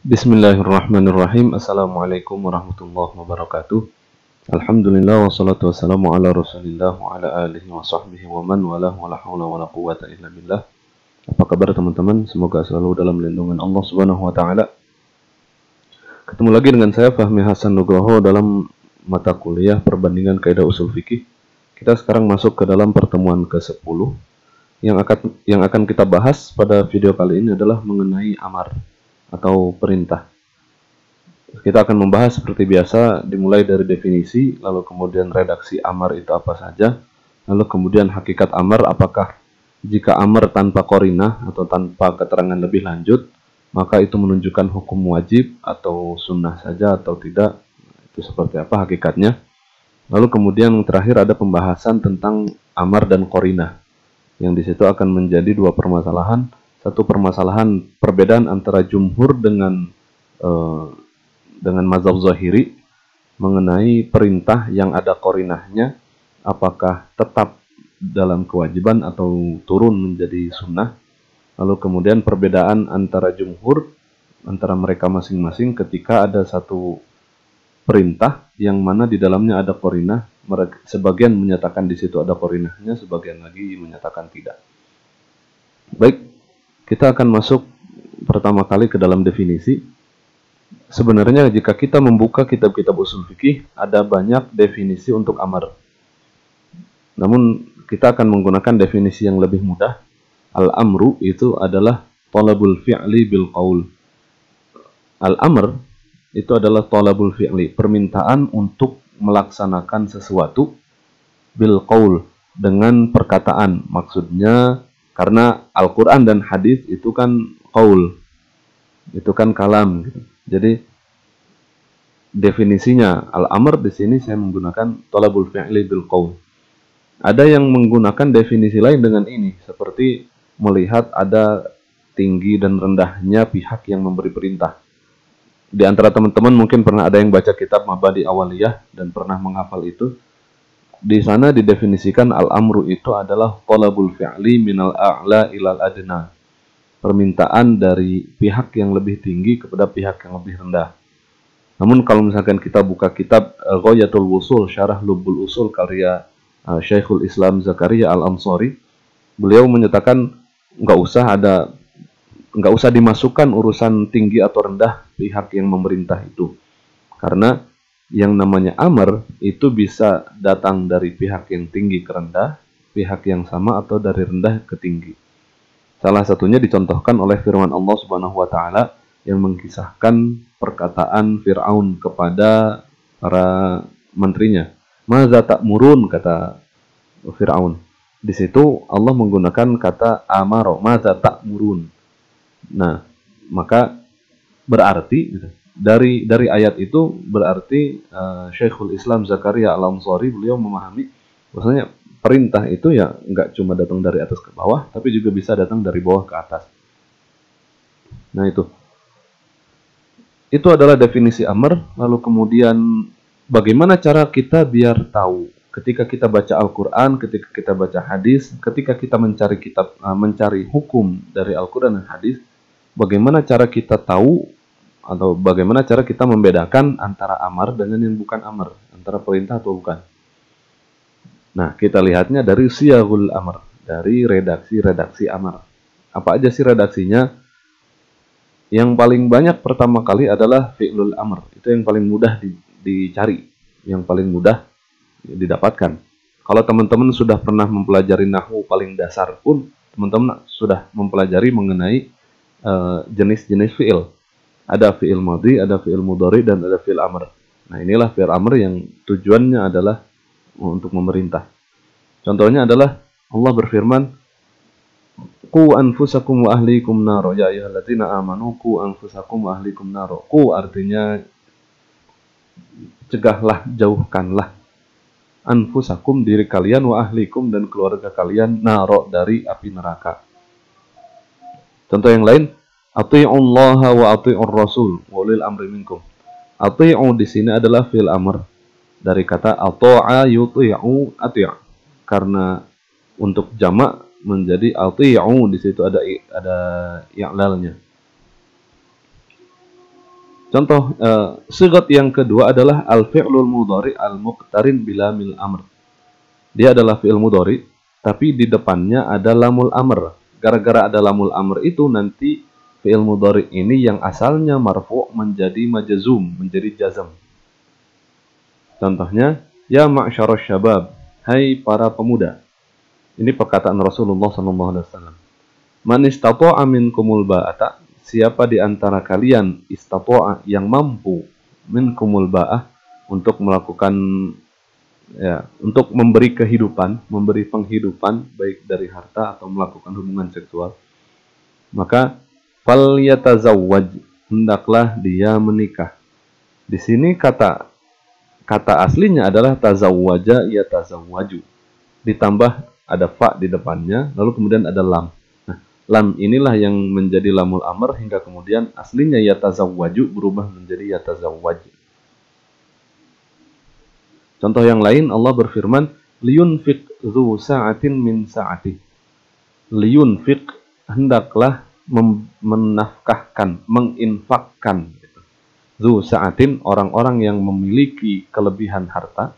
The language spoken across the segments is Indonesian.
Bismillahirrahmanirrahim. Assalamualaikum warahmatullahi wabarakatuh. Alhamdulillah wassalatu wassalamu ala Rasulillah wa ala alihi wa sahbihi wa man wala wala haula wala quwata illa billah. Apa kabar teman-teman? Semoga selalu dalam lindungan Allah Subhanahu wa taala. Ketemu lagi dengan saya Fahmi Hasan Nugroho dalam mata kuliah perbandingan kaidah usul fikih. Kita sekarang masuk ke dalam pertemuan ke-10. Yang akan kita bahas pada video kali ini adalah mengenai amar atau perintah. Kita akan membahas seperti biasa, dimulai dari definisi, lalu kemudian redaksi amar itu apa saja, lalu kemudian hakikat amar, apakah jika amar tanpa qarinah atau tanpa keterangan lebih lanjut, maka itu menunjukkan hukum wajib atau sunnah saja atau tidak, itu seperti apa hakikatnya. Lalu kemudian yang terakhir ada pembahasan tentang amar dan qarinah, yang di situ akan menjadi dua permasalahan. Satu permasalahan perbedaan antara jumhur dengan mazhab zahiri mengenai perintah yang ada qarinahnya, apakah tetap dalam kewajiban atau turun menjadi sunnah. Lalu kemudian perbedaan antara jumhur, antara mereka masing-masing ketika ada satu perintah yang mana di dalamnya ada qarinah, sebagian menyatakan di situ ada qarinahnya, sebagian lagi menyatakan tidak. Baik. Kita akan masuk pertama kali ke dalam definisi. Sebenarnya jika kita membuka kitab-kitab usul fikih, ada banyak definisi untuk amar. Namun kita akan menggunakan definisi yang lebih mudah. Al-amru itu adalah talabul fi'li bil qaul. Al-amr itu adalah talabul fi'li, permintaan untuk melaksanakan sesuatu bil qaul, dengan perkataan. Maksudnya karena Al-Quran dan hadis itu kan qaul, itu kan kalam. Gitu. Jadi definisinya al-amr di sini saya menggunakan talabul fi'li bil qaul. Ada yang menggunakan definisi lain dengan ini, seperti melihat ada tinggi dan rendahnya pihak yang memberi perintah. Di antara teman-teman mungkin pernah ada yang baca kitab Mabadi Awaliyah dan pernah menghafal itu. Di sana didefinisikan al-amru itu adalah talabul fi'li minal a'la ilal adna. Permintaan dari pihak yang lebih tinggi kepada pihak yang lebih rendah. Namun kalau misalkan kita buka kitab Ghayatul Wusul, Syarah Lubbul Usul karya Syekhul Islam Zakaria Al-Ansari, beliau menyatakan nggak usah dimasukkan urusan tinggi atau rendah pihak yang memerintah itu. Karena yang namanya amar itu bisa datang dari pihak yang tinggi ke rendah, pihak yang sama, atau dari rendah ke tinggi. Salah satunya dicontohkan oleh firman Allah Subhanahu wa taala yang mengkisahkan perkataan Fir'aun kepada para menterinya. Maza ta'murun, kata Fir'aun. Di situ Allah menggunakan kata amaro, maza ta'murun. Nah, maka berarti dari ayat itu berarti Syekhul Islam Zakaria Al-Ansari beliau memahami bahwasanya perintah itu ya nggak cuma datang dari atas ke bawah, tapi juga bisa datang dari bawah ke atas. Nah itu adalah definisi amr. Lalu kemudian bagaimana cara kita biar tahu ketika kita baca Al-Quran, ketika kita baca hadis, ketika kita mencari hukum dari Al-Quran dan hadis, bagaimana cara kita tahu atau bagaimana cara kita membedakan antara amar dengan yang bukan amar, antara perintah atau bukan. Nah, kita lihatnya dari siyagul amar, dari redaksi amar. Apa aja sih redaksinya? Yang paling banyak pertama kali adalah fi'lul amr. Itu yang paling mudah dicari, yang paling mudah didapatkan. Kalau teman-teman sudah pernah mempelajari nahwu paling dasar pun, teman-teman sudah mempelajari mengenai jenis-jenis fi'il. Ada fi'il madhi, ada fi'il mudhari, dan ada fi'il amr. Nah, inilah fi'il amr yang tujuannya adalah untuk memerintah. Contohnya adalah Allah berfirman, Qu anfusakum wa ahlikum naro, ya ayyuhalladzina amanu qu anfusakum wa ahlikum naro. Qu artinya cegahlah, jauhkanlah. Anfusakum, diri kalian, wa ahlikum, dan keluarga kalian, naro, dari api neraka. Contoh yang lain, Ati'ullaha wa ati'ur rasul wa ulil amri minkum. Ati'u di sini adalah fi'il amr dari kata ata'a yuti'u ati'. Karena untuk jamak menjadi ati'u, di situ ada i'lalnya. Contoh sigat yang kedua adalah al-fi'lul mudhari al-muqtarin bila mil amr. Dia adalah fi'il mudhari tapi di depannya ada lamul amr. Gara-gara ada lamul amr itu nanti fi'il mudhari ini yang asalnya marfu' menjadi majzum, menjadi jazm. Contohnya, ya ma'syarasy syabab, hai para pemuda. Ini perkataan Rasulullah SAW. Man istata'a minkumul ba'ata, siapa di antara kalian istata'a yang mampu minkumul ba'ah untuk melakukan untuk memberi kehidupan, memberi penghidupan baik dari harta atau melakukan hubungan seksual, maka falyatazawwaj, hendaklah dia menikah. Di sini kata aslinya adalah tazawwaja yatazawwaju. Ditambah ada fa di depannya, lalu kemudian ada lam. Nah, lam inilah yang menjadi lamul amr hingga kemudian aslinya yatazawwaju berubah menjadi yatazawwaj. Contoh yang lain, Allah berfirman, liyunfiq dzu sa'atin min sa'ati. Liyunfiq, hendaklah menafkahkan, menginfakkan. Dzu sa'atin, orang-orang yang memiliki kelebihan harta,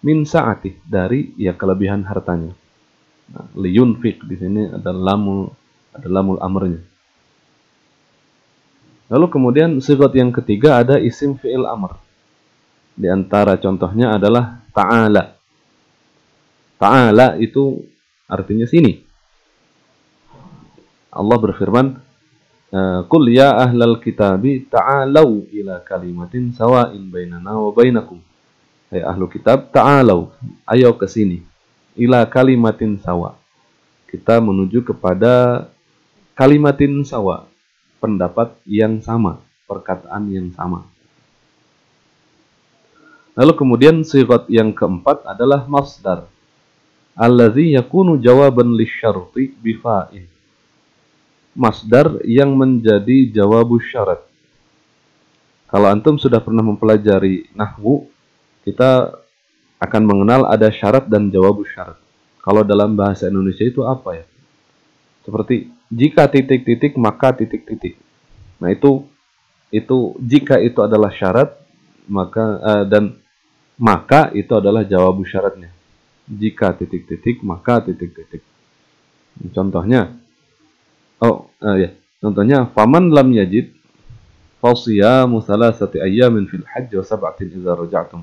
min sa'ati, dari kelebihan hartanya. Nah, liyunfiq di sini ada lamul amrnya. Lalu kemudian sigat yang ketiga ada isim fi'il amr. Di antara contohnya adalah ta'ala. Ta'ala itu artinya sini. Allah berfirman, qul ya ahlal kitabi ta'alau ila kalimatin sawa'in bainana wa bainakum. Hai ahlu kitab, ta'alau, ayo ke sini. Ila kalimatin sawa. Kita menuju kepada kalimatin sawa, pendapat yang sama, perkataan yang sama. Lalu kemudian sigat yang keempat adalah masdar. Allazi yakunu jawaban lisyarti bifa'in. Masdar yang menjadi jawabus syarat. Kalau antum sudah pernah mempelajari nahwu, kita akan mengenal ada syarat dan jawabus syarat. Kalau dalam bahasa Indonesia itu apa ya? Seperti jika titik-titik maka titik-titik. Nah itu jika itu adalah syarat, maka dan maka itu adalah jawabus syaratnya. Jika titik-titik maka titik-titik. Contohnya, contohnya faman lam yajid fasiyamu salasati ayyamin fil hajj wa sab'atin idza raja'tum.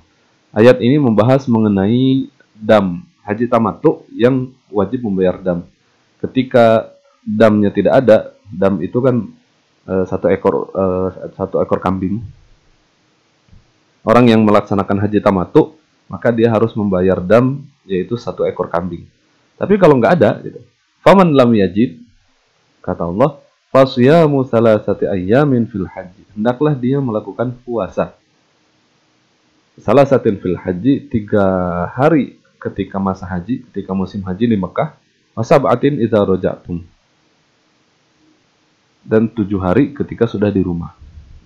Ayat ini membahas mengenai dam, haji tamattu yang wajib membayar dam. Ketika damnya tidak ada, dam itu kan satu ekor kambing. Orang yang melaksanakan haji tamattu, maka dia harus membayar dam, yaitu satu ekor kambing. Tapi kalau nggak ada, gitu, faman lam yajid, kata Allah, fasiyamu salasati ayyamin fil haji. Hendaklah dia melakukan puasa. Salasatin fil haji, 3 hari ketika masa haji, ketika musim haji di Mekah, wasab'atin idza raja'tum. Dan 7 hari ketika sudah di rumah.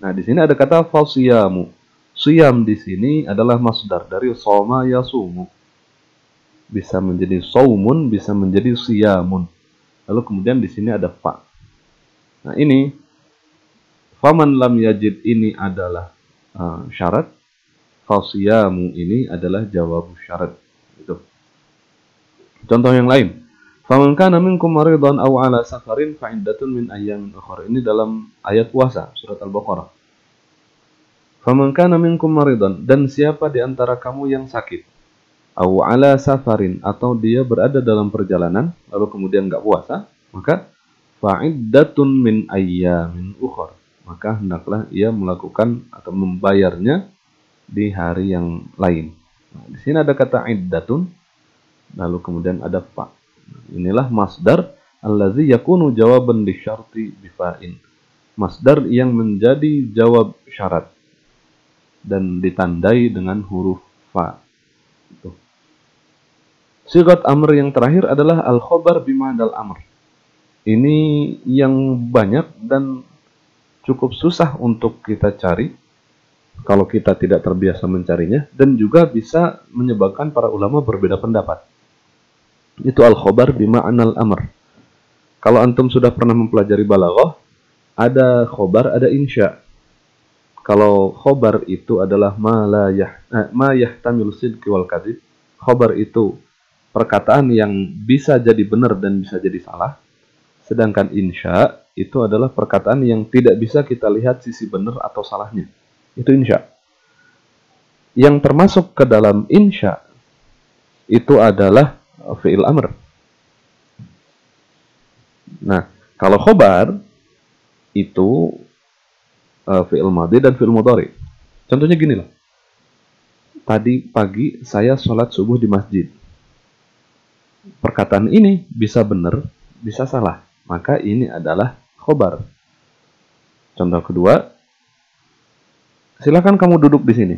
Nah, di sini ada kata fasiyamu. Siyam di sini adalah masdar dari soma yasumu. Bisa menjadi saumun, bisa menjadi siyamun. Lalu kemudian di sini ada fa. Nah, ini faman lam yajid ini adalah syarat. Fasiyamu ini adalah jawab syarat. Itu. Contoh yang lain. Faman kana minkum maridan aw ala safarin fa iddatun min ayyamin ukhra. Ini dalam ayat puasa surat Al-Baqarah. Faman kana minkum maridan, dan siapa di antara kamu yang sakit, aw ala safarin, atau dia berada dalam perjalanan lalu kemudian enggak puasa, maka fa iddatun min ayyamin ukhra. Maka hendaklah ia melakukan atau membayarnya di hari yang lain. Nah, di sini ada kata iddatun, lalu kemudian ada fa. Inilah masdar allazi yakunu jawaban lisyarti bifa'in. Masdar yang menjadi jawab syarat dan ditandai dengan huruf fa. Itu. Sigat amr yang terakhir adalah al-khabar bima'nal amr. Ini yang banyak dan cukup susah untuk kita cari kalau kita tidak terbiasa mencarinya, dan juga bisa menyebabkan para ulama berbeda pendapat. Itu al-khabar bima'nal amr. Kalau antum sudah pernah mempelajari balaghah, ada khobar, ada insya. Kalau khobar itu adalah ma yahtamilu sidqi wal kadhib. Khobar itu perkataan yang bisa jadi benar dan bisa jadi salah. Sedangkan insya itu adalah perkataan yang tidak bisa kita lihat sisi benar atau salahnya. Itu insya. Yang termasuk ke dalam insya itu adalah fi'il amr. Nah, kalau khobar itu fi'il madhi dan fi'il mudhari. Contohnya gini lah. Tadi pagi saya sholat subuh di masjid. Perkataan ini bisa benar, bisa salah. Maka ini adalah khobar. Contoh kedua, silakan kamu duduk di sini.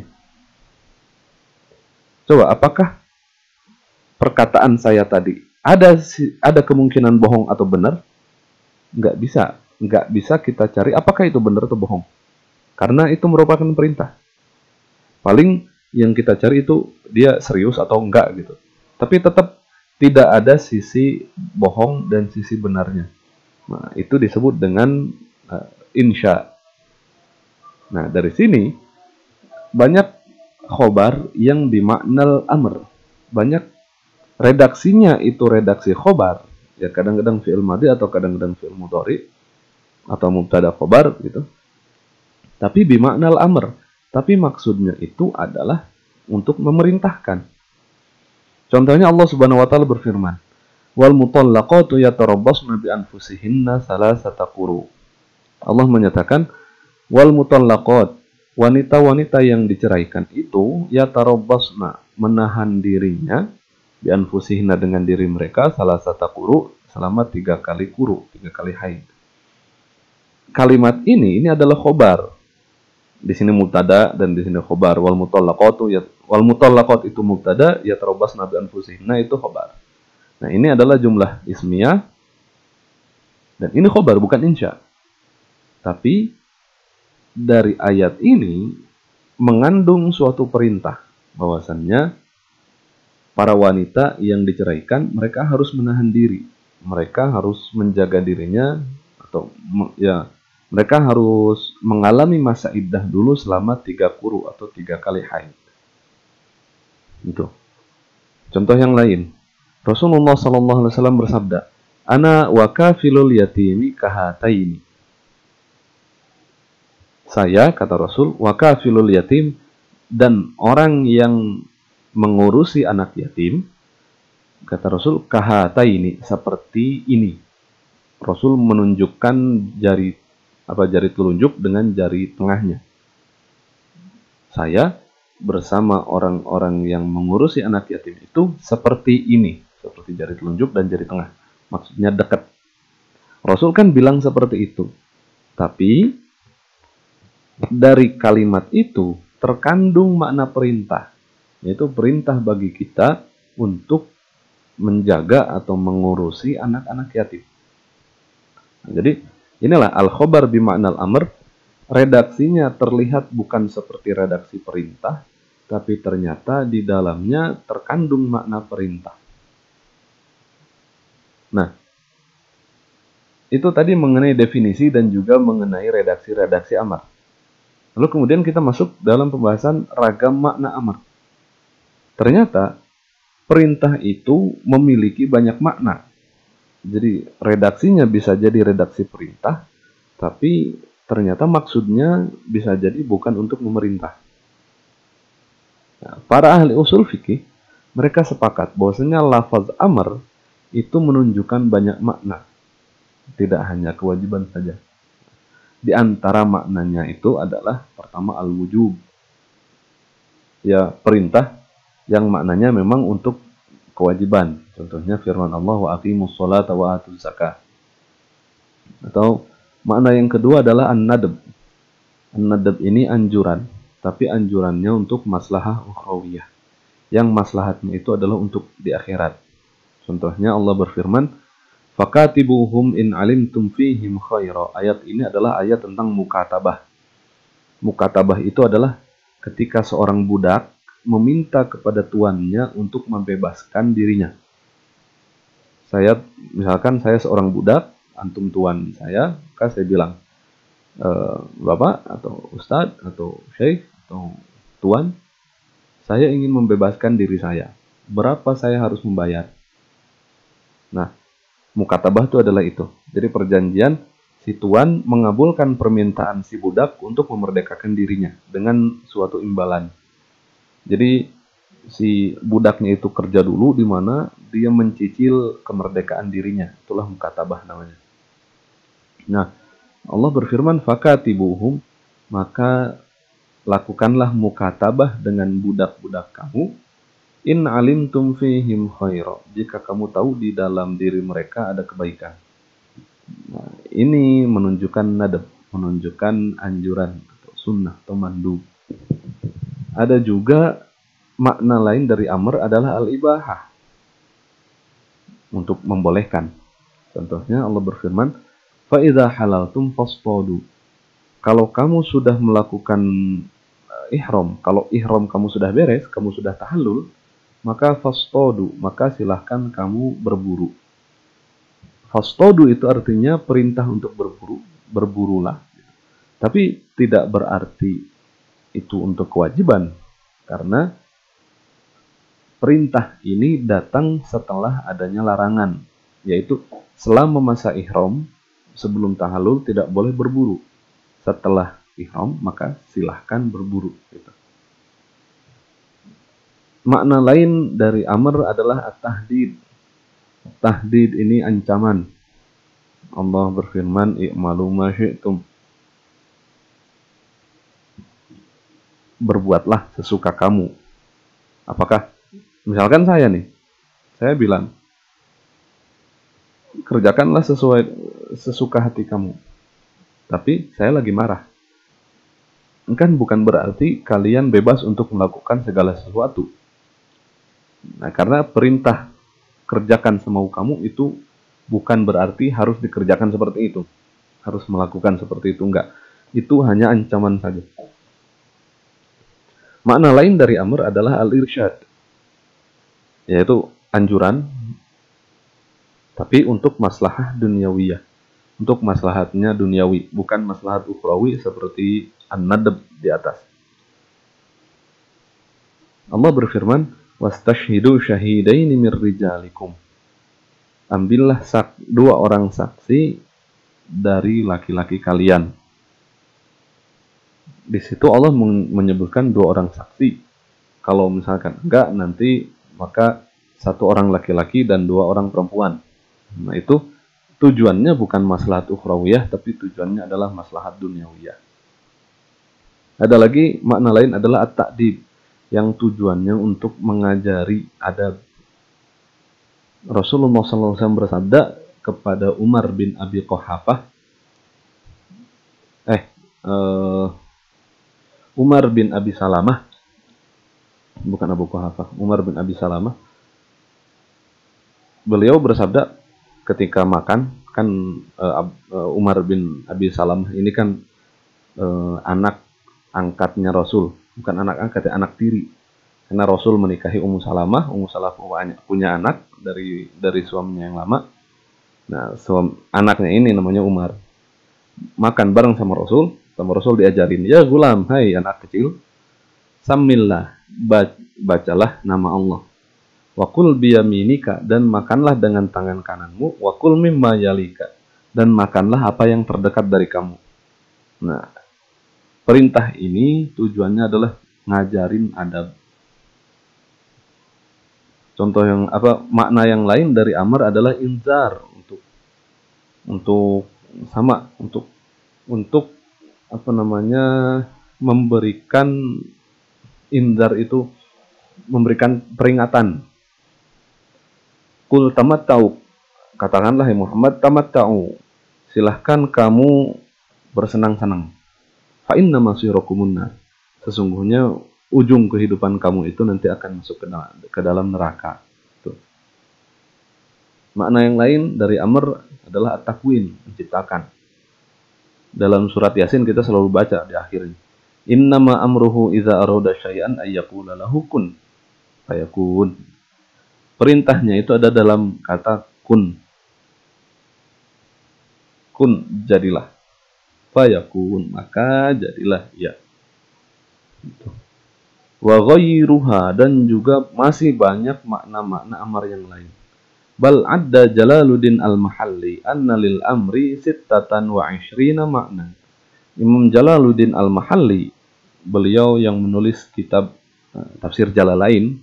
Coba, apakah perkataan saya tadi ada kemungkinan bohong atau benar? Nggak bisa. Nggak bisa kita cari apakah itu benar atau bohong. Karena itu merupakan perintah. Paling yang kita cari itu dia serius atau enggak gitu. Tapi tetap tidak ada sisi bohong dan sisi benarnya. Nah, itu disebut dengan insya. Nah, dari sini banyak khobar yang bimaknal amr. Banyak redaksinya itu redaksi khobar. Ya kadang-kadang fi'il madhi atau kadang-kadang fi'il mudhari atau mubtada khobar gitu. Tapi bimaknal amr. Tapi maksudnya itu adalah untuk memerintahkan. Contohnya Allah Subhanahu wa taala berfirman, "Wal mutallaqatu yatarabbasna bi anfusihinna salasata quru." Allah menyatakan, "Wal mutallaqat," wanita-wanita yang diceraikan itu yatarabbasna, menahan dirinya bi anfusihinna dengan diri mereka salasata quru, selama 3 kali quru, 3 kali haid. Kalimat ini adalah khobar. Di sini mubtada dan di sini khobar. Wal mutallaqat itu mubtada, yatarabbasna bi anfusihinna itu khobar. Nah, ini adalah jumlah ismiyah dan ini khobar bukan insya. Tapi dari ayat ini mengandung suatu perintah bahwasannya para wanita yang diceraikan mereka harus menahan diri. Mereka harus menjaga dirinya atau ya mereka harus mengalami masa iddah dulu selama 3 quru atau 3 kali haid. Itu. Contoh yang lain. Rasulullah SAW bersabda, "Ana wa kafilul yatimi kahataini." Saya, kata Rasul, wa kafilul yatim, dan orang yang mengurusi anak yatim, kata Rasul, kahataini, seperti ini. Rasul menunjukkan jari telunjuk dengan jari tengahnya. Saya bersama orang-orang yang mengurusi anak yatim itu seperti ini, seperti jari telunjuk dan jari tengah. Maksudnya dekat. Rasul kan bilang seperti itu. Tapi dari kalimat itu terkandung makna perintah, yaitu perintah bagi kita untuk menjaga atau mengurusi anak-anak yatim. Nah, jadi inilah al-khobar bima'nal amr. Redaksinya terlihat bukan seperti redaksi perintah, tapi ternyata di dalamnya terkandung makna perintah. Nah, itu tadi mengenai definisi dan juga mengenai redaksi-redaksi amar. Lalu kemudian kita masuk dalam pembahasan ragam makna amar. Ternyata perintah itu memiliki banyak makna. Jadi redaksinya bisa jadi redaksi perintah, tapi ternyata maksudnya bisa jadi bukan untuk memerintah. Nah, para ahli usul fikih, mereka sepakat bahwasanya lafaz amr itu menunjukkan banyak makna, tidak hanya kewajiban saja. Di antara maknanya itu adalah pertama al-wujub, ya perintah yang maknanya memang untuk kewajiban. Contohnya firman Allah, wa aqimus sholata wa atuz zakah. Atau makna yang kedua adalah an-nadb. An-nadb ini anjuran, tapi anjurannya untuk maslahah ukhrawiyah. Yang maslahatnya itu adalah untuk di akhirat. Contohnya Allah berfirman, fakatibuhum in alimtum fihim khaira. Ayat ini adalah ayat tentang mukatabah. Mukatabah itu adalah ketika seorang budak meminta kepada tuannya untuk membebaskan dirinya. Misalkan saya seorang budak, antum tuan saya, maka saya bilang, Bapak atau Ustadz atau Syekh atau Tuan, saya ingin membebaskan diri saya. Berapa saya harus membayar? Nah, mukatabah itu adalah itu. Jadi perjanjian si tuan mengabulkan permintaan si budak untuk memerdekakan dirinya dengan suatu imbalan. Jadi si budaknya itu kerja dulu di mana dia mencicil kemerdekaan dirinya. Itulah mukatabah namanya. Nah, Allah berfirman, "Fakatibuhum", maka lakukanlah mukatabah dengan budak-budak kamu, in alimtum fihim khaira, jika kamu tahu di dalam diri mereka ada kebaikan. Nah, ini menunjukkan nadab, menunjukkan anjuran atau sunnah atau mandub. Ada juga makna lain dari amr adalah al-ibahah, untuk membolehkan. Contohnya Allah berfirman, fa idza halaltum fastadu. Kalau kamu sudah melakukan ihram, kalau ihram kamu sudah beres, kamu sudah tahallul, maka fastadu, maka silahkan kamu berburu. Fastodu itu artinya perintah untuk berburu, berburulah. Tapi tidak berarti itu untuk kewajiban, karena perintah ini datang setelah adanya larangan, yaitu selama masa ihram, sebelum tahallul tidak boleh berburu. Setelah ihram, maka silahkan berburu. Gitu. Makna lain dari amr adalah at-tahdid. Tahdid ini ancaman. Allah berfirman, "I'malu ma syi'tum." Berbuatlah sesuka kamu. Apakah misalkan saya nih, saya bilang, kerjakanlah sesuai sesuka hati kamu. Tapi saya lagi marah. Kan bukan berarti kalian bebas untuk melakukan segala sesuatu. Nah, karena perintah kerjakan semau kamu itu bukan berarti harus dikerjakan seperti itu. Harus melakukan seperti itu, enggak. Itu hanya ancaman saja. Makna lain dari amr adalah al-irsyad, yaitu anjuran, tapi untuk maslahah duniawiyah. Untuk maslahatnya duniawi, bukan maslahat ukhrawi seperti an-nadab di atas. Allah berfirman, "Wastashhidu syahidaini mir rijalikum." Ambillah dua orang saksi dari laki-laki kalian. Di situ Allah menyebutkan dua orang saksi. Kalau misalkan enggak, nanti maka satu orang laki-laki dan dua orang perempuan. Nah, itu tujuannya bukan maslahat ukhrawiyah, tapi tujuannya adalah maslahat duniawiyah. Ada lagi makna lain adalah at-ta'dib, yang tujuannya untuk mengajari adab. Rasulullah SAW bersabda kepada Umar bin Abi Quhafah, Umar bin Abi Salamah, bukan Abu Quhafah, Umar bin Abi Salamah, beliau bersabda ketika makan, kan Umar bin Abi Salamah ini kan anak angkatnya Rasul, bukan anak angkat, anak tiri. Karena Rasul menikahi Ummu Salamah punya anak dari suaminya yang lama. Nah, anaknya ini namanya Umar. Makan bareng sama Rasul diajarin, "Ya gulam, hai anak kecil, samillah, bacalah nama Allah. Wakul biyaminika, dan makanlah dengan tangan kananmu. Wakul mimma yalika, dan makanlah apa yang terdekat dari kamu." Nah, perintah ini tujuannya adalah ngajarin adab. Contoh yang makna yang lain dari amr adalah inzar, untuk memberikan inzar itu, memberikan peringatan. Qul tamatta'u, katakanlah ya Muhammad, tamatta'u, silahkan kamu bersenang-senang. Fa inna masirakumun nar, sesungguhnya ujung kehidupan kamu itu nanti akan masuk ke dalam neraka. Tuh. Makna yang lain dari amr adalah at-takwin, menciptakan. Dalam surat Yasin kita selalu baca di akhirnya, innama amruhu idza arada syai'an ayyaqula lahu kun fayakun. Perintahnya itu ada dalam kata kun. Kun, jadilah. fayakun, maka jadilah ia. Wa ghayruha, dan juga masih banyak makna-makna amar yang lain. Bal adda Jalaluddin Al-Mahalli anna lil amri sittatan wa ishrina makna. Imam Jalaluddin Al-Mahalli, beliau yang menulis kitab tafsir Jalalain.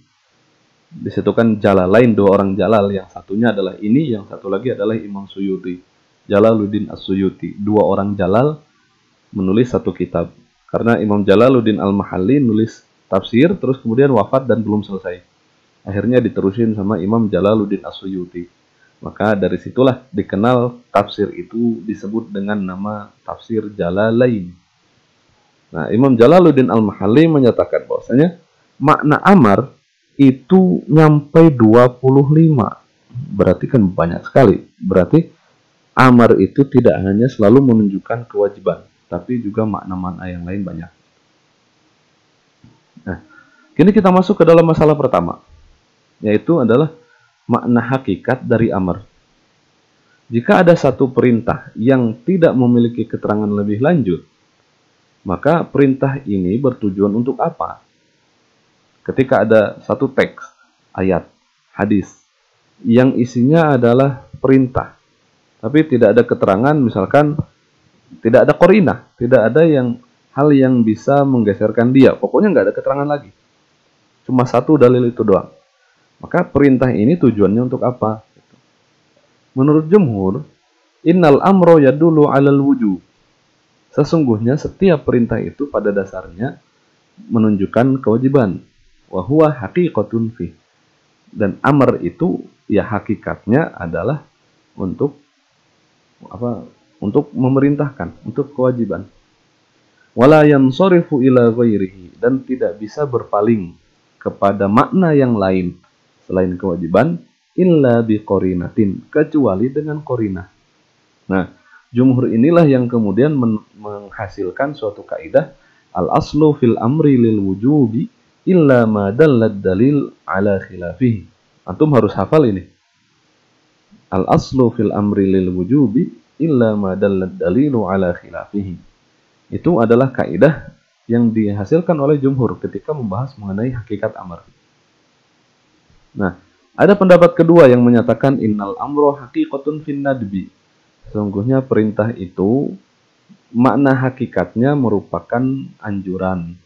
Di situ kan Jalalain, dua orang Jalal, yang satunya adalah ini, yang satu lagi adalah Imam Suyuti, Jalaluddin As-Suyuti. Dua orang Jalal menulis satu kitab. Karena Imam Jalaluddin Al-Mahalli nulis tafsir, terus kemudian wafat dan belum selesai. Akhirnya diterusin sama Imam Jalaluddin As-Suyuti. Maka dari situlah dikenal tafsir itu disebut dengan nama tafsir Jalalain. Nah, Imam Jalaluddin Al-Mahalli menyatakan bahwasanya makna amar itu nyampe 25. Berarti kan banyak sekali. Berarti amar itu tidak hanya selalu menunjukkan kewajiban, tapi juga makna-makna yang lain banyak. Nah, kini kita masuk ke dalam masalah pertama, yaitu adalah makna hakikat dari amar. Jika ada satu perintah yang tidak memiliki keterangan lebih lanjut, maka perintah ini bertujuan untuk apa? Ketika ada satu teks, ayat, hadis, yang isinya adalah perintah, tapi tidak ada keterangan, misalkan tidak ada qarinah, tidak ada hal yang bisa menggeserkan dia, pokoknya nggak ada keterangan lagi, cuma satu dalil itu doang, maka perintah ini tujuannya untuk apa? Menurut jumhur, innal amro yadulu alal wujub. Sesungguhnya setiap perintah itu pada dasarnya menunjukkan kewajiban. Wa huwa haqiqatun fi. Dan amar itu ya hakikatnya adalah untuk apa? Untuk memerintahkan, untuk kewajiban. Wala yansarifu ila ghairihi, dan tidak bisa berpaling kepada makna yang lain selain kewajiban illa biqorinatin, kecuali dengan qarinah. Nah, jumhur inilah yang kemudian menghasilkan suatu kaidah al-aslu fil amri lil wujubi illa ma dallad dalil ala khilafihi. Antum harus hafal ini. Al-aslu fil amri lil wujubi illa ma dallad dalilu ala khilafihi. Itu adalah kaidah yang dihasilkan oleh jumhur ketika membahas mengenai hakikat amar. Nah, ada pendapat kedua yang menyatakan innal amro haqiqatun fin nadbi. Sesungguhnya perintah itu makna hakikatnya merupakan anjuran.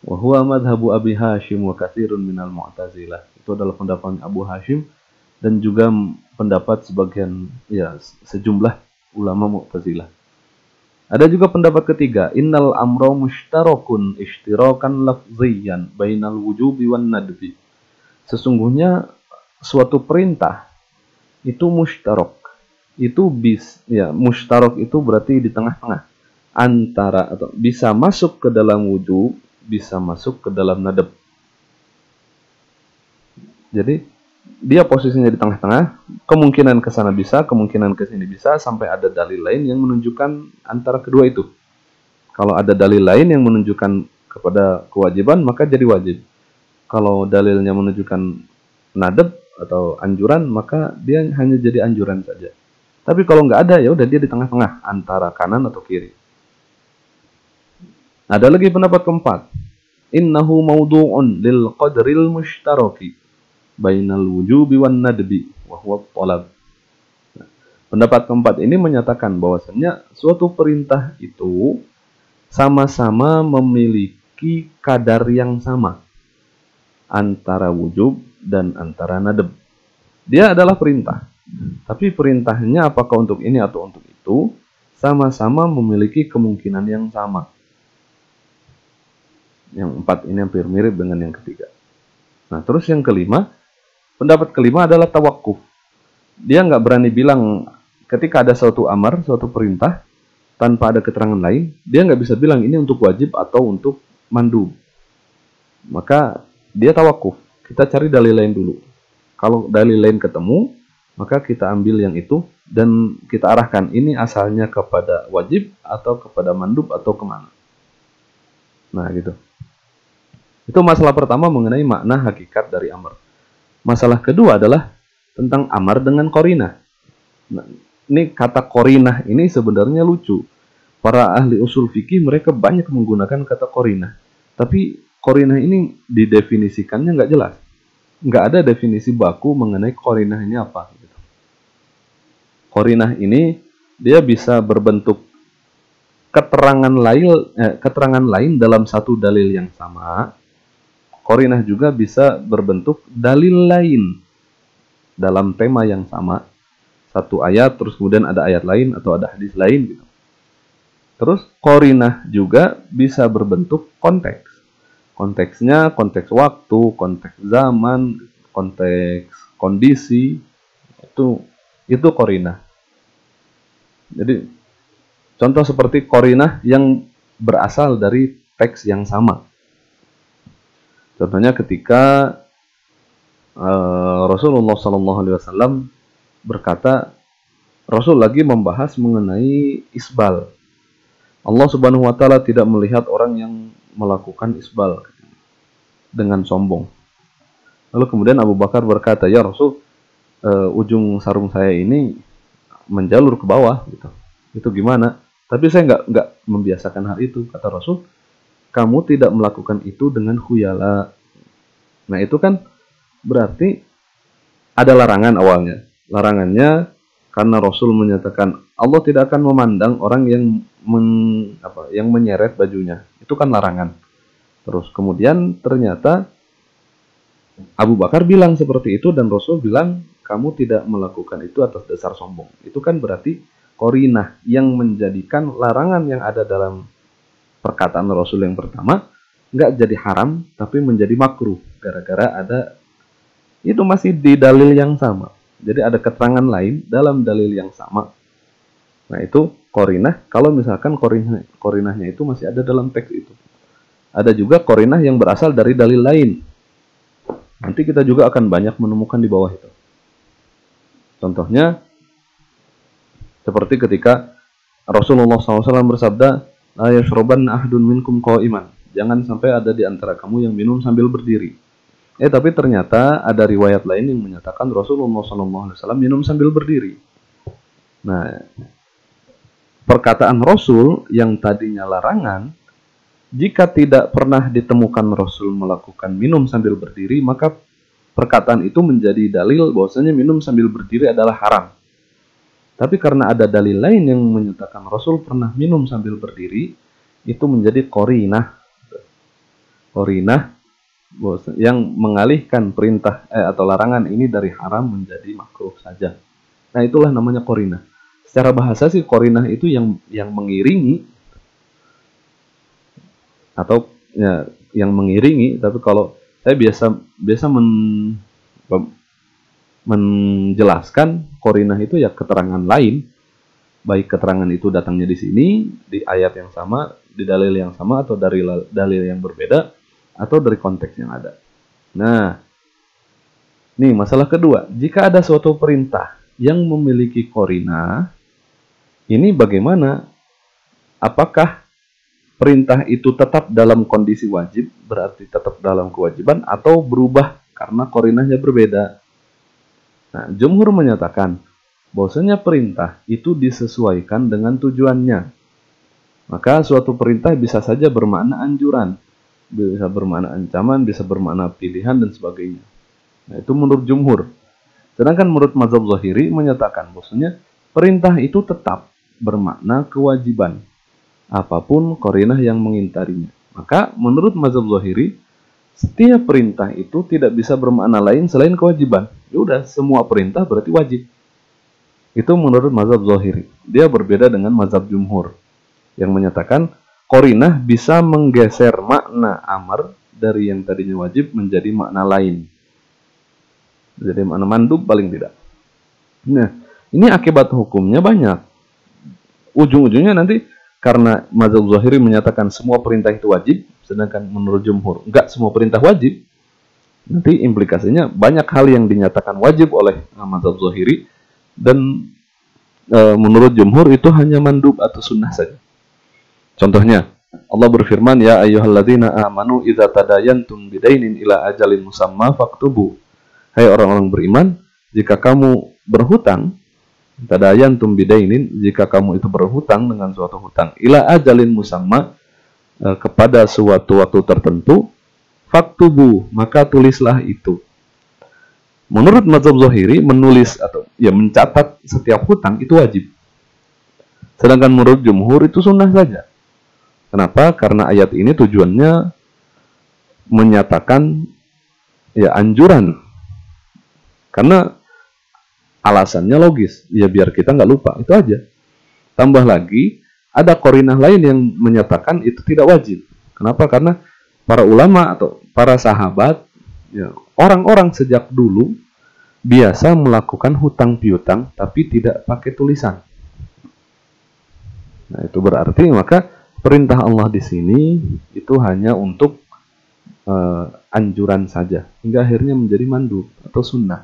Wa huwa madhabu Abi Hashim wa katsirun minal Mu'tazilah. Itu adalah pendapat Abu Hashim dan juga pendapat sebagian sejumlah ulama Mu'tazilah. Ada juga pendapat ketiga, innal amra mushtarakun ishtirakan lafziyan bainal wujubi wan nadbi. Sesungguhnya suatu perintah itu mushtarak. Itu mushtarak itu berarti di tengah-tengah antara, atau bisa masuk ke dalam wujub, bisa masuk ke dalam nadab. Jadi dia posisinya di tengah-tengah, kemungkinan ke sana bisa, kemungkinan ke sini bisa, sampai ada dalil lain yang menunjukkan antara kedua itu. Kalau ada dalil lain yang menunjukkan kepada kewajiban, maka jadi wajib. Kalau dalilnya menunjukkan nadab atau anjuran, maka dia hanya jadi anjuran saja. Tapi kalau nggak ada, ya udah dia di tengah-tengah antara kanan atau kiri. Ada lagi pendapat keempat, innahu mawdu'un lil qadril mushtaraki bainal wujubi wan nadbi wa huwa talab. Pendapat keempat ini menyatakan bahwasannya suatu perintah itu sama-sama memiliki kadar yang sama antara wujub dan antara nadab. Dia adalah perintah, tapi perintahnya apakah untuk ini atau untuk itu sama-sama memiliki kemungkinan yang sama. Yang empat ini hampir mirip dengan yang ketiga. Nah, terus yang kelima, pendapat kelima adalah tawakuf. Dia nggak berani bilang ketika ada suatu amar, suatu perintah, tanpa ada keterangan lain, dia nggak bisa bilang ini untuk wajib atau untuk mandub. Maka dia tawakuf. Kita cari dalil lain dulu. Kalau dalil lain ketemu, maka kita ambil yang itu dan kita arahkan ini asalnya kepada wajib atau kepada mandub atau kemana. Nah, gitu. Itu masalah pertama mengenai makna hakikat dari amar. Masalah kedua adalah tentang amar dengan qarinah. Nah, ini kata qarinah ini sebenarnya lucu. para ahli usul fikih mereka banyak menggunakan kata qarinah. Tapi qarinah ini didefinisikannya nggak jelas. Nggak ada definisi baku mengenai qarinah ini apa. Qarinah ini dia bisa berbentuk keterangan lain dalam satu dalil yang sama. Qarinah juga bisa berbentuk dalil lain dalam tema yang sama. Satu ayat, terus kemudian ada ayat lain atau ada hadis lain gitu. Terus qarinah juga bisa berbentuk konteks. Konteksnya konteks waktu, konteks zaman, konteks kondisi. Itu qarinah. Jadi contoh seperti qarinah yang berasal dari teks yang sama. Contohnya ketika Rasulullah SAW berkata, Rasul lagi membahas mengenai isbal. Allah Subhanahu wa taala tidak melihat orang yang melakukan isbal dengan sombong. Lalu kemudian Abu Bakar berkata, "Ya Rasul, ujung sarung saya ini menjalur ke bawah gitu. Itu gimana?" Tapi saya nggak membiasakan hal itu. Kata Rasul, "Kamu tidak melakukan itu dengan khuyala." Nah, itu kan berarti ada larangan awalnya. Larangannya karena Rasul menyatakan Allah tidak akan memandang orang yang menyeret bajunya. Itu kan larangan. Terus kemudian ternyata Abu Bakar bilang seperti itu dan Rasul bilang kamu tidak melakukan itu atas dasar sombong. Itu kan berarti qarinah yang menjadikan larangan yang ada dalam perkataan Rasul yang pertama nggak jadi haram tapi menjadi makruh gara-gara ada itu masih di dalil yang sama. Jadi ada keterangan lain dalam dalil yang sama. Nah, itu qarinah kalau misalkan qarinahnya itu masih ada dalam teks itu. Ada juga qarinah yang berasal dari dalil lain. Nanti kita juga akan banyak menemukan di bawah itu. Contohnya seperti ketika Rasulullah SAW bersabda, "La yashrabanna ahadun minkum qa'iman." Jangan sampai ada di antara kamu yang minum sambil berdiri. Tapi ternyata ada riwayat lain yang menyatakan Rasulullah SAW minum sambil berdiri. Nah, perkataan Rasul yang tadinya larangan, jika tidak pernah ditemukan Rasul melakukan minum sambil berdiri, maka perkataan itu menjadi dalil bahwasanya minum sambil berdiri adalah haram. Tapi karena ada dalil lain yang menyatakan Rasul pernah minum sambil berdiri, itu menjadi qarinah. Qarinah yang mengalihkan perintah atau larangan ini dari haram menjadi makruh saja. Nah, itulah namanya qarinah. Secara bahasa sih qarinah itu yang mengiringi atau ya, yang mengiringi, tapi kalau saya biasa menjelaskan qarinah itu ya keterangan lain, baik keterangan itu datangnya di sini di ayat yang sama, di dalil yang sama atau dari dalil yang berbeda atau dari konteks yang ada. Nah, nih masalah kedua, jika ada suatu perintah yang memiliki qarinah, ini bagaimana? Apakah perintah itu tetap dalam kondisi wajib, berarti tetap dalam kewajiban, atau berubah karena qarinahnya berbeda? Nah, jumhur menyatakan bahwasanya perintah itu disesuaikan dengan tujuannya. Maka suatu perintah bisa saja bermakna anjuran, bisa bermakna ancaman, bisa bermakna pilihan dan sebagainya. Nah, itu menurut jumhur. Sedangkan menurut mazhab Zahiri menyatakan bahwasanya perintah itu tetap bermakna kewajiban, apapun qarinah yang mengingkarinya. Maka menurut mazhab Zahiri, setiap perintah itu tidak bisa bermakna lain selain kewajiban. Ya udah, semua perintah berarti wajib. Itu menurut mazhab Zahiri. Dia berbeda dengan mazhab jumhur yang menyatakan qarinah bisa menggeser makna amar dari yang tadinya wajib menjadi makna lain. Jadi makna mandub paling tidak. Nah, ini akibat hukumnya banyak. Ujung-ujungnya nanti karena mazhab Zahiri menyatakan semua perintah itu wajib, sedangkan menurut jumhur enggak semua perintah wajib. Nanti implikasinya banyak hal yang dinyatakan wajib oleh mazhab Zahiri dan menurut jumhur itu hanya mandub atau sunnah saja. Contohnya, Allah berfirman, "Ya ayyuhalladzina amanu idza tadayantum bidainin ila ajalin musamma faktubu." Hai orang-orang beriman, jika kamu berhutang Tadayantum bidainin, jika kamu itu berhutang dengan suatu hutang, ila ajalin musamma, kepada suatu waktu tertentu, faktubu, maka tulislah itu. Menurut mazhab Zahiri, menulis atau ya mencatat setiap hutang itu wajib. Sedangkan menurut jumhur itu sunnah saja. Kenapa? Karena ayat ini tujuannya menyatakan ya anjuran. Karena alasannya logis, ya biar kita nggak lupa, itu aja. Tambah lagi, ada qarinah lain yang menyatakan itu tidak wajib. Kenapa? Karena para ulama atau para sahabat, ya, orang-orang sejak dulu biasa melakukan hutang piutang tapi tidak pakai tulisan. Nah, itu berarti maka perintah Allah di sini itu hanya untuk anjuran saja, hingga akhirnya menjadi mandub atau sunnah.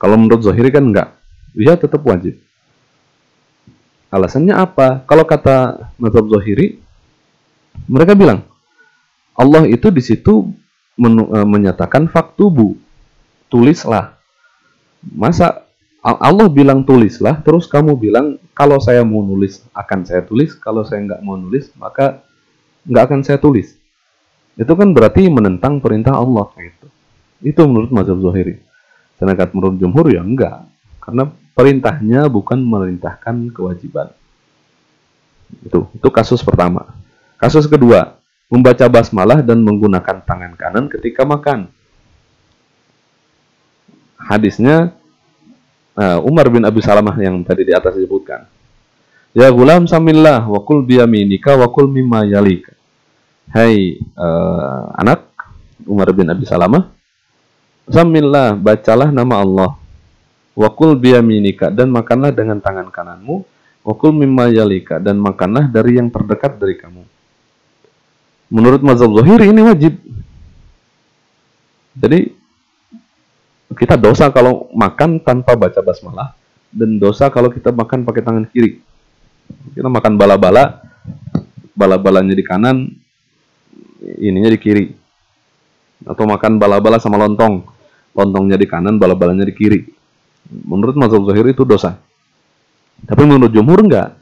Kalau menurut Zahiri kan enggak, dia tetap wajib. Alasannya apa? Kalau kata mazhab Zahiri, mereka bilang Allah itu di situ menyatakan faktubu, tulislah. Masa Allah bilang tulislah, terus kamu bilang kalau saya mau nulis akan saya tulis, kalau saya nggak mau nulis maka nggak akan saya tulis. Itu kan berarti menentang perintah Allah gitu. Itu menurut mazhab Zahiri. Sedangkan menurut jumhur ya enggak, karena perintahnya bukan memerintahkan kewajiban. Itu kasus pertama. Kasus kedua, membaca basmalah dan menggunakan tangan kanan ketika makan. Hadisnya Umar bin Abi Salamah yang tadi di atas disebutkan. Ya gulam samillah wa kul biyaminika wa kul mimma yalika. Hai anak, Umar bin Abi Salamah, samillah, bacalah nama Allah, wa kul biyaminika, dan makanlah dengan tangan kananmu, wa kul mimma yalika, dan makanlah dari yang terdekat dari kamu. Menurut mazhab Zahiri ini wajib. Jadi kita dosa kalau makan tanpa baca basmalah, dan dosa kalau kita makan pakai tangan kiri. Kita makan bala-bala, bala-balanya di kanan, ininya di kiri. Atau makan bala-bala sama lontong, lontongnya di kanan, bala-balanya di kiri. Menurut mazhab Zahiri itu dosa. Tapi menurut jumhur enggak.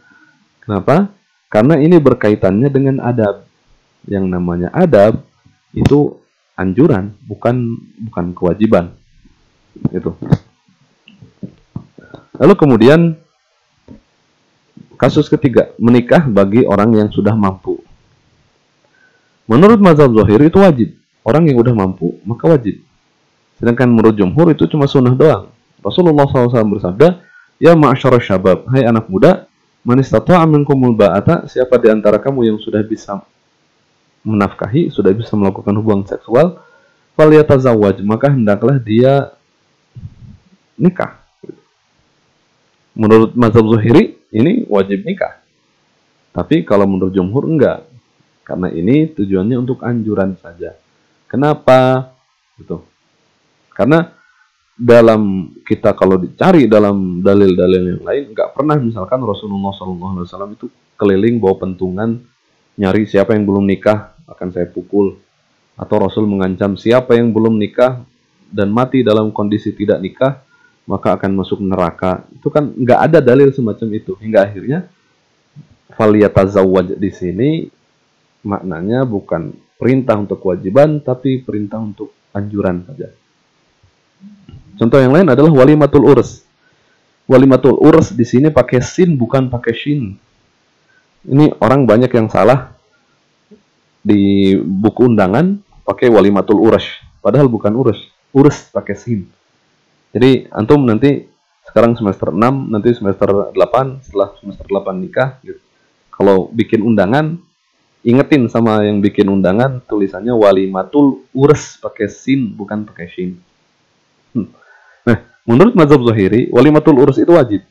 Kenapa? Karena ini berkaitannya dengan adab. Yang namanya adab itu anjuran, bukan kewajiban. Itu. Lalu kemudian kasus ketiga, menikah bagi orang yang sudah mampu. Menurut mazhab Zahiri itu wajib. Orang yang udah mampu maka wajib. Sedangkan menurut jumhur itu cuma sunnah doang. Rasulullah SAW bersabda, ya ma'asyara syabab, hai anak muda, man istata'a minkumul ba'ata, siapa di antara kamu yang sudah bisa menafkahi, sudah bisa melakukan hubungan seksual, falyatazawwaj, maka hendaklah dia nikah. Menurut mazhab Zahiri ini wajib nikah. Tapi kalau menurut jumhur enggak. Karena ini tujuannya untuk anjuran saja. Kenapa? Gitu. Karena dalam kita kalau dicari dalam dalil-dalil yang lain, enggak pernah misalkan Rasulullah SAW itu keliling bawa pentungan nyari siapa yang belum nikah akan saya pukul, atau Rasul mengancam siapa yang belum nikah dan mati dalam kondisi tidak nikah maka akan masuk neraka. Itu kan enggak ada dalil semacam itu. Hingga akhirnya faliyatazawwaj di sini maknanya bukan perintah untuk kewajiban, tapi perintah untuk anjuran saja. Contoh yang lain adalah walimatul urs. Walimatul urs di sini pakai sin bukan pakai shin. Ini orang banyak yang salah di buku undangan pakai walimatul urs, padahal bukan urs. Urs pakai sin. Jadi antum nanti sekarang semester 6, nanti semester 8, setelah semester 8 nikah gitu. Kalau bikin undangan, ingetin sama yang bikin undangan tulisannya walimatul urs pakai sin bukan pakai shin. Nah, menurut mazhab Zahiri walimatul urs itu wajib.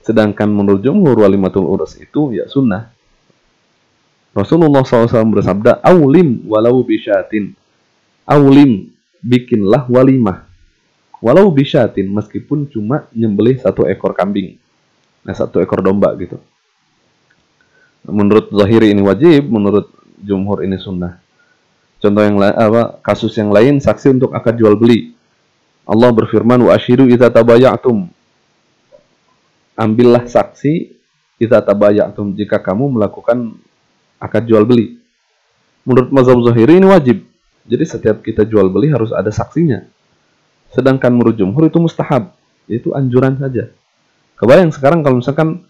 Sedangkan menurut jumhur walimatul urs itu ya sunnah. Rasulullah SAW bersabda, "Aulim walau bisyatin." Aulim, bikinlah walimah. Walau bisyatin, meskipun cuma nyembelih 1 ekor kambing. Nah, 1 ekor domba gitu. Menurut Zahiri ini wajib, menurut jumhur ini sunnah. Contoh yang lain, kasus yang lain, saksi untuk akad jual beli. Allah berfirman, wa ashiru idza tabayatum. ambillah saksi idza tabayatum, jika kamu melakukan akad jual beli. Menurut mazhab Zahiri ini wajib. Jadi setiap kita jual beli harus ada saksinya. Sedangkan menurut jumhur itu mustahab, yaitu anjuran saja. Kebayang sekarang kalau misalkan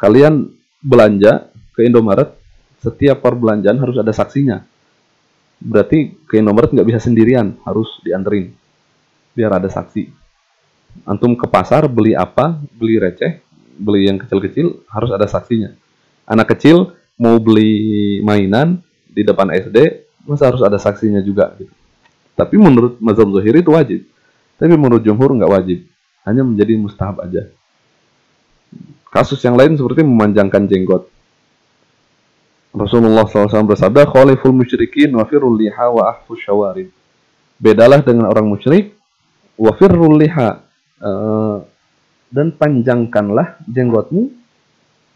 kalian belanja ke Indomaret, setiap perbelanjaan harus ada saksinya. Berarti ke Indomaret nggak bisa sendirian, harus dianterin biar ada saksi. Antum ke pasar beli apa, beli receh, beli yang kecil-kecil, harus ada saksinya. Anak kecil mau beli mainan di depan SD, masa harus ada saksinya juga gitu. Tapi menurut mazhab Zahiri itu wajib. Tapi menurut jumhur nggak wajib, hanya menjadi mustahab aja. Kasus yang lain seperti memanjangkan jenggot. Rasulullah SAW bersabda, "Khaliful musyrikin wa firrul liha wa ahfus syawarib." Bedalah dengan orang musyrik, wa firrul liha, dan panjangkanlah jenggotmu,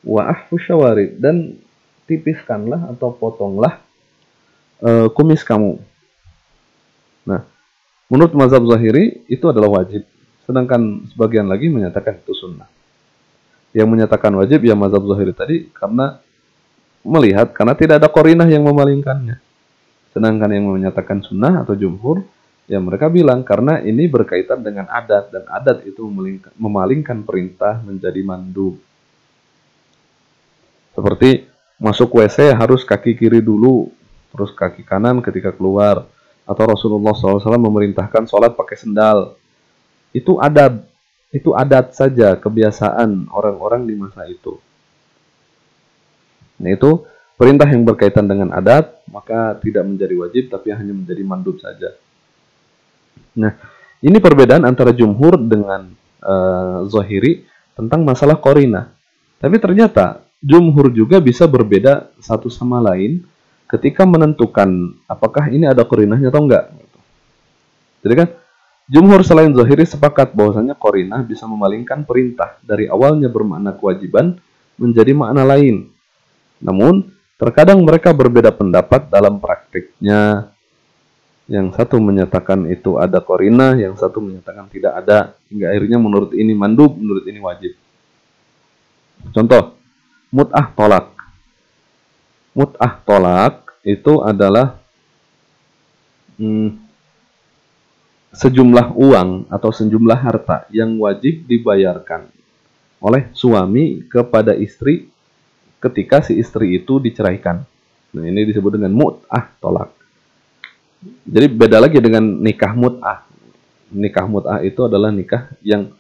wa ahfus syawarib, dan tipiskanlah atau potonglah kumis kamu. Nah, menurut mazhab Zahiri itu adalah wajib, sedangkan sebagian lagi menyatakan itu sunnah. Yang menyatakan wajib ya mazhab Zahiri tadi karena tidak ada qarinah yang memalingkannya. Sedangkan yang menyatakan sunnah atau jumhur, ya mereka bilang karena ini berkaitan dengan adat, dan adat itu memalingkan perintah menjadi mandub. Seperti masuk WC harus kaki kiri dulu, terus kaki kanan ketika keluar. Atau Rasulullah SAW memerintahkan sholat pakai sendal. Itu adat saja, kebiasaan orang-orang di masa itu. Nah, itu perintah yang berkaitan dengan adat, maka tidak menjadi wajib, tapi hanya menjadi mandub saja. Nah, ini perbedaan antara jumhur dengan Zahiri tentang masalah qarinah. Tapi ternyata jumhur juga bisa berbeda satu sama lain ketika menentukan apakah ini ada qarinahnya atau enggak. Jadi kan jumhur selain Zahiri sepakat bahwasanya qarinah bisa memalingkan perintah dari awalnya bermakna kewajiban menjadi makna lain. Namun terkadang mereka berbeda pendapat dalam praktiknya. Yang satu menyatakan itu ada qarinah, yang satu menyatakan tidak ada. Hingga akhirnya menurut ini mandub, menurut ini wajib. Contoh, mut'ah tolak. Mut'ah tolak itu adalah sejumlah uang atau sejumlah harta yang wajib dibayarkan oleh suami kepada istri ketika si istri itu diceraikan. Nah, ini disebut dengan mut'ah tolak. Jadi beda lagi dengan nikah mut'ah. Nikah mut'ah itu adalah nikah yang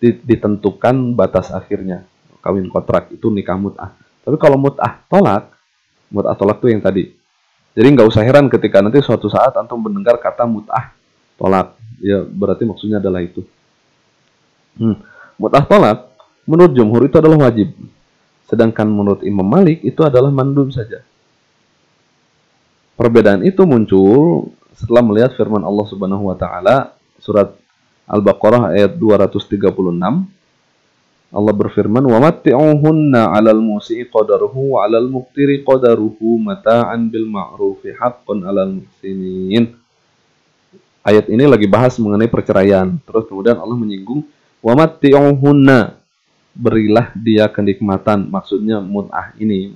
ditentukan batas akhirnya. Kawin kontrak itu nikah mut'ah. Tapi kalau mut'ah tolak itu yang tadi. Jadi nggak usah heran ketika nanti suatu saat antum mendengar kata mut'ah tolak. Ya berarti maksudnya adalah itu. Mut'ah tolak menurut jumhur itu adalah wajib. Sedangkan menurut Imam Malik itu adalah mandub saja. Perbedaan itu muncul setelah melihat firman Allah Subhanahu wa taala surat Al-Baqarah ayat 236. Allah berfirman, "Wa matti'uhunna 'alal musi'i qadaruhu wa 'alal muqtiri qadaruhu mata'an bil ma'rufi haqqan 'alal muhsinin." Ayat ini lagi bahas mengenai perceraian. Terus kemudian Allah menyinggung, "Wa matti'uhunna," berilah dia kenikmatan, maksudnya mut'ah ini,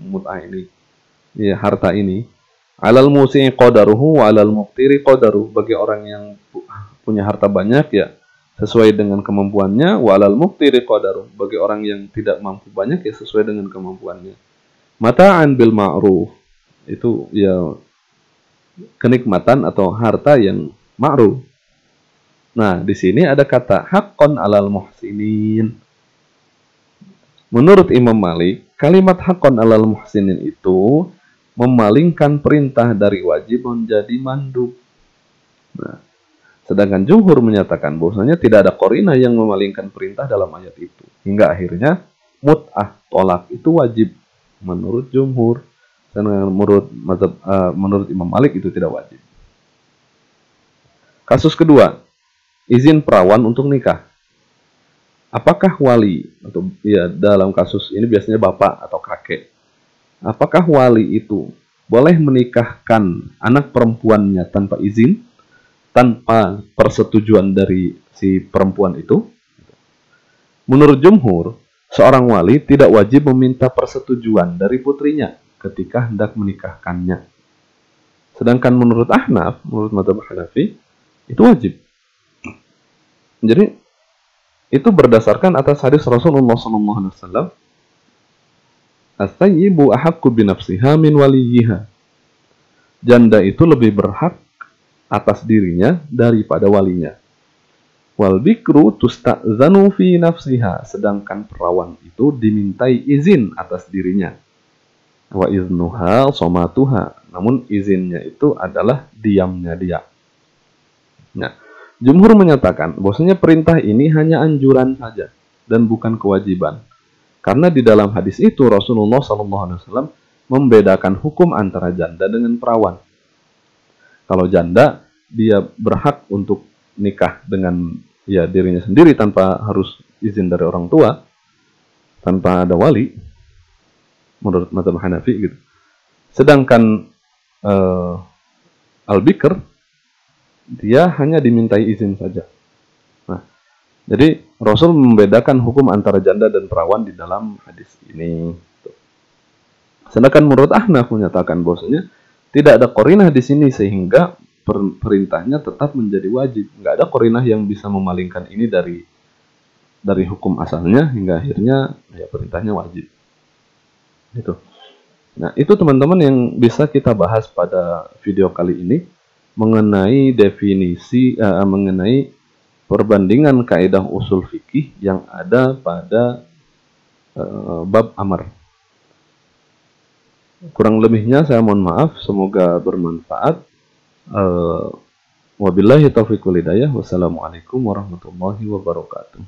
ya, harta ini. Alal musi'i qadaruhu wa alal muqtiri qadaruhu, bagi orang yang punya harta banyak ya sesuai dengan kemampuannya, wa alal muqtiri qadaruhu, bagi orang yang tidak mampu banyak ya sesuai dengan kemampuannya. Mata'an bil ma'ruf, itu ya kenikmatan atau harta yang ma'ruf. Nah, di sini ada kata haqqan alal muhsinin. Menurut Imam Malik, kalimat haqqan alal muhsinin itu memalingkan perintah dari wajib menjadi mandub. Nah, sedangkan jumhur menyatakan bahwasanya tidak ada qarinah yang memalingkan perintah dalam ayat itu. Hingga akhirnya mut'ah tolak itu wajib menurut jumhur. Dan menurut Imam Malik itu tidak wajib. Kasus kedua, izin perawan untuk nikah. Apakah wali, atau ya dalam kasus ini biasanya bapak atau kakek, apakah wali itu boleh menikahkan anak perempuannya tanpa izin, tanpa persetujuan dari si perempuan itu? Menurut jumhur, seorang wali tidak wajib meminta persetujuan dari putrinya ketika hendak menikahkannya. Sedangkan menurut Ahnaf, menurut mazhab Hanafi, itu wajib. Jadi itu berdasarkan atas hadis Rasulullah SAW, "As-sayyibu ahaqqu binafsiha min waliyiha." Janda itu lebih berhak atas dirinya daripada walinya. Wal bikru tusta'zanu fi nafsiha, sedangkan perawan itu dimintai izin atas dirinya. Wa iznuha somatuha, namun izinnya itu adalah diamnya dia. Nah, jumhur menyatakan bahwasanya perintah ini hanya anjuran saja dan bukan kewajiban. Karena di dalam hadis itu Rasulullah SAW membedakan hukum antara janda dengan perawan. Kalau janda, dia berhak untuk nikah dengan ya dirinya sendiri tanpa harus izin dari orang tua, tanpa ada wali, menurut mazhab Hanafi gitu. Sedangkan al-bikr, dia hanya dimintai izin saja. Nah, jadi Rasul membedakan hukum antara janda dan perawan di dalam hadis ini. Sedangkan menurut Ahnaf menyatakan bahwasanya tidak ada qarinah di sini sehingga perintahnya tetap menjadi wajib. Nggak ada qarinah yang bisa memalingkan ini dari hukum asalnya hingga akhirnya ya perintahnya wajib. Gitu. Nah, itu teman-teman yang bisa kita bahas pada video kali ini mengenai definisi, mengenai perbandingan kaidah usul fikih yang ada pada bab amar. Kurang lebihnya saya mohon maaf, semoga bermanfaat. Wabillahi taufiq wal hidayah. Wassalamualaikum warahmatullahi wabarakatuh.